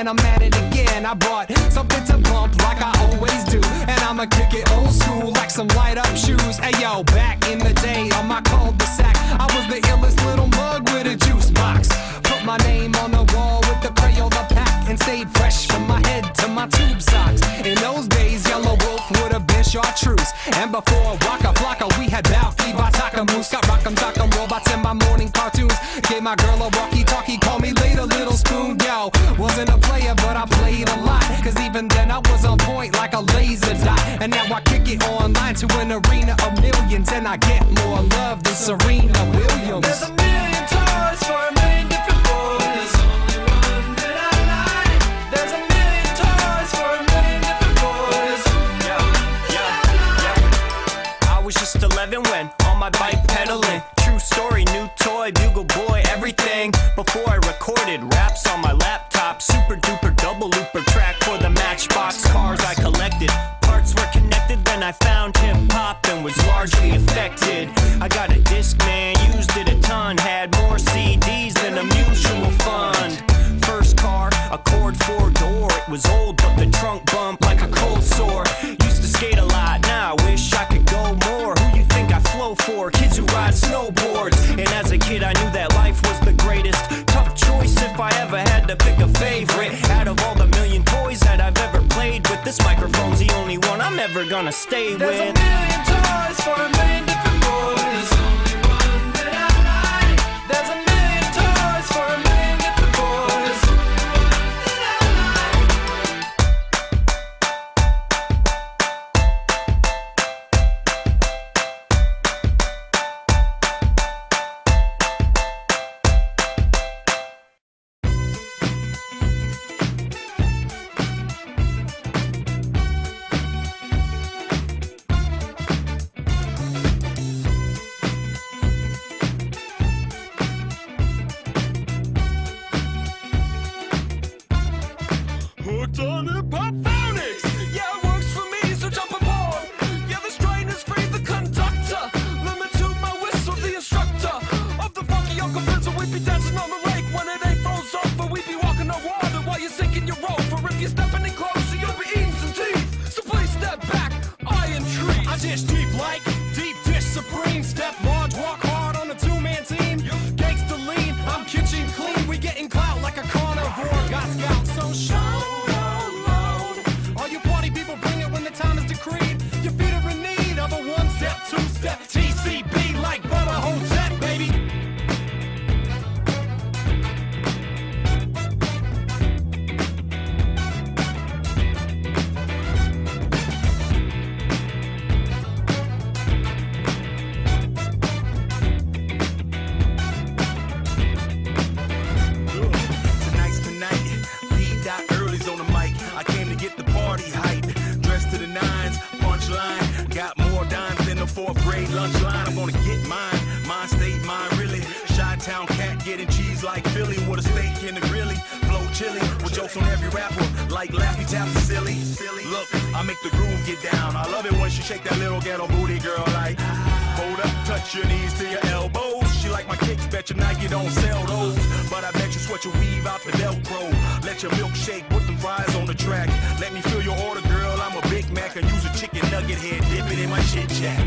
and I'm at it again. I brought something to bump like I always do, and I'ma kick it old school like some light up shoes. Hey yo, back in the day on my cul-de-sac, I was the illest little mug with a juice box. Put my name on the wall with the Crayola pack and stayed fresh from my head to my tube socks. In those days, Yellow Wolf would have been chartreuse, and before Waka Flocka, we had Balfi, Bataka Moose. Got Rock'em Sock'em robots in my morning cartoons. Gave my girl a walkie-talkie, call me later, little spoon. Yo, wasn't a player, but I played a lot, cause even then I was on point like a laser dot. And now I kick it online to an arena of millions, and I get more love than Serena Williams. There's a million toys for a million different boys. There's only one that I like. There's a million toys for a million different boys. I was just 11 when on my bike pedaling. True story, new toy, bugle boy, everything. Before I recorded raps on my laptop, super duper double looper track for the Matchbox cars I collected. Parts were connected, then I found hip hop and was largely affected. I got a Discman, used it a ton, had more CDs than a mutual fund. First car, Accord 4-door, it was old but the trunk bumped like a cold sore. Used to skate a lot, now I wish I could go more. Who you think I flow for? Kids who ride snowboards. And as a kid I knew that life was the greatest. Tough choice if I ever had to pick a favorite. Out of all the million toys that I've ever played with, this microphone's the only one I'm ever gonna stay with. There's a million toys for a million different boys. There's only one that I like. There's a million toys for a million different boys. Hooked on hip-hop phonics. Yeah, it works for me, so jump aboard. Yeah, the strain is free, the conductor. Limit to my whistle, the instructor of the funky Uncle Vincent. We be dancing on the lake when it ain't froze over. We be walking on water while you're sinking your rope. For if you're stepping in closer, you'll be eating some teeth. So please step back, I entreat. I dish deep like deep dish supreme. Step large, walk hard on a two-man team. Gangsta lean, I'm kitchen clean. We getting clout like a carnivore. Got scout, so show. All you party people bring it when the time is decreed. Your feet are in need of a one-step, two-step TCB like Bubba Hotep, baby. Tonight's the night. B.Early's on the mic. I came to get the party hype. Dressed to the nines, punchline. Got more dimes than the 4th grade lunch line. I'm gonna get mine. Mine state, mine really. Chi-town cat getting cheese like Philly with a steak in the grilly. Flow chili with jokes on every rapper like Laffy Taffy silly. Look, I make the groove get down. I love it when she shake that little ghetto booty, girl, like hold up, touch your knees to your elbows. She like my kicks, bet your Nike don't sell those. But I bet you sweat your weave out the Velcro. Let your milkshake with them fries on the track. Let me fill your order, girl, I'm a Big Mac. And use a chicken nugget head, dip it in my shit jack.